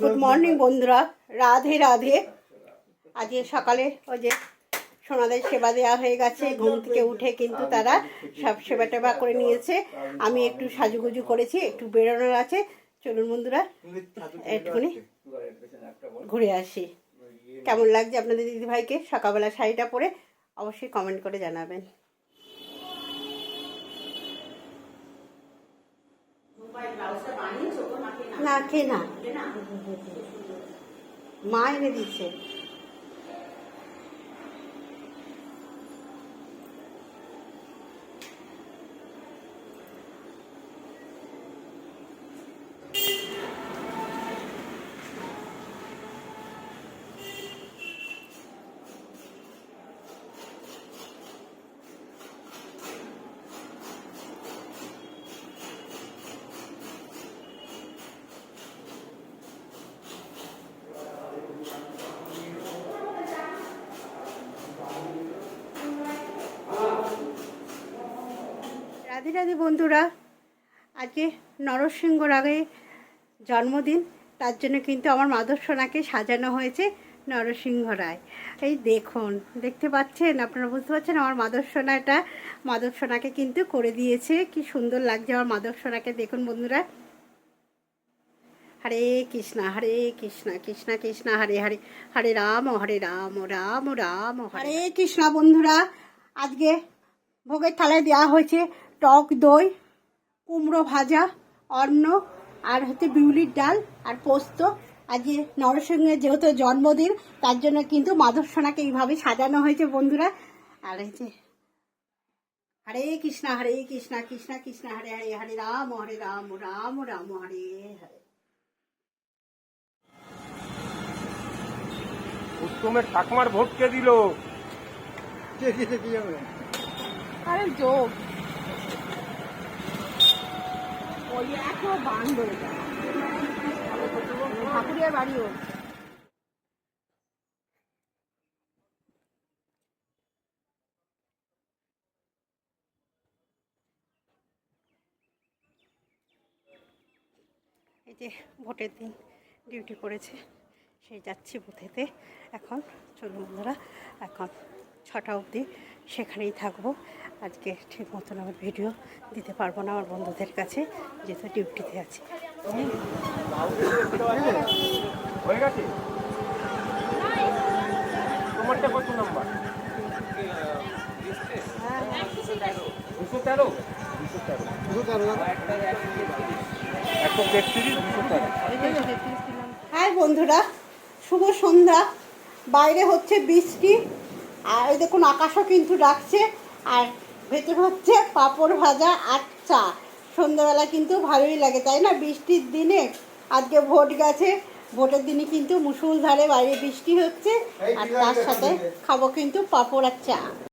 Good morning বন্ধুরা, রাধে রাধে। আজকে সকালে ওই যে সোনাদের সেবা দেওয়া হয়ে গেছে। ঘুম থেকে উঠে কিন্তু তারা সব সেবা টেবা করে নিয়েছে। আমি একটু সাজুগুজু করেছি, একটু বেরোনোর আছে। চলুন বন্ধুরা, একটুখানি ঘুরে আসি। কেমন লাগছে আপনাদের দিদিভাইকে সকালবেলা শাড়িটা পরে? অবশ্যই কমেন্ট করে জানাবেন। না খেয়ে না, মা এনে দিচ্ছে। রাধে রাধে বন্ধুরা, আজকে নরসিংহ রাগে জন্মদিন, তার জন্য কিন্তু আমার মাদরসোনাকে সাজানো হয়েছে নরসিংহ রায়। এই দেখুন, দেখতে পাচ্ছেন আপনারা, বুঝতে পারছেন আমার মাদরসোনাটা। মাদরসোনাকে কিন্তু করে দিয়েছে, কি সুন্দর লাগছে আমার মাদরসোনাকে। দেখুন বন্ধুরা, হরে কৃষ্ণা হরে কৃষ্ণা কৃষ্ণা কৃষ্ণা হরে হরে, হরে রাম রাম রাম হরে কৃষ্ণা। বন্ধুরা, আজকে ভোগের থালায় দেওয়া হয়েছে টক দই, কুমড়ো ভাজা, অন্ন, আর হচ্ছে বিউলির ডাল আর পোস্ত। আজকে নরসিংহের যেহেতু জন্মদিন, তার জন্য কিন্তু মাদরসোনাকে এইভাবে সাজানো হয়েছে বন্ধুরা। আর হচ্ছে হরে কৃষ্ণা কৃষ্ণা কৃষ্ণা হরে হরে, হরে রাম রাম রাম হরে হরে। উত্তমের ঠাকুমার ভোট কে দিল? আরে যোগ ওই এত বান্ধব ঠাকুরের বাড়িও। এই যে ভোটের দিন ডিউটি করেছে, সেই যাচ্ছি বুথেতে এখন। চলুন বন্ধুরা, এখন 6টা অবধি সেখানেই থাকবো। আজকে ঠিক মতন আমার ভিডিও দিতে পারবো না আমার বন্ধুদের কাছে, যেহেতু ডিউটিতে আছি। হয়ে গেছে তোমারটা কত নাম্বার? 213 হ্যাঁ বন্ধুরা, শুভ সন্ধ্যা। বাইরে হচ্ছে বৃষ্টি, আর এই দেখুন আকাশও কিন্তু ডাকছে, আর ভেতর হচ্ছে পাঁপড় ভাজা আর চা। সন্ধ্যাবেলা কিন্তু ভালোই লাগে, তাই না? বৃষ্টির দিনে আজকে ভোট গেছে, ভোটের দিনে কিন্তু মুষলধারে বাইরে বৃষ্টি হচ্ছে, আর তার সাথে খাবো কিন্তু পাঁপড় আর চা।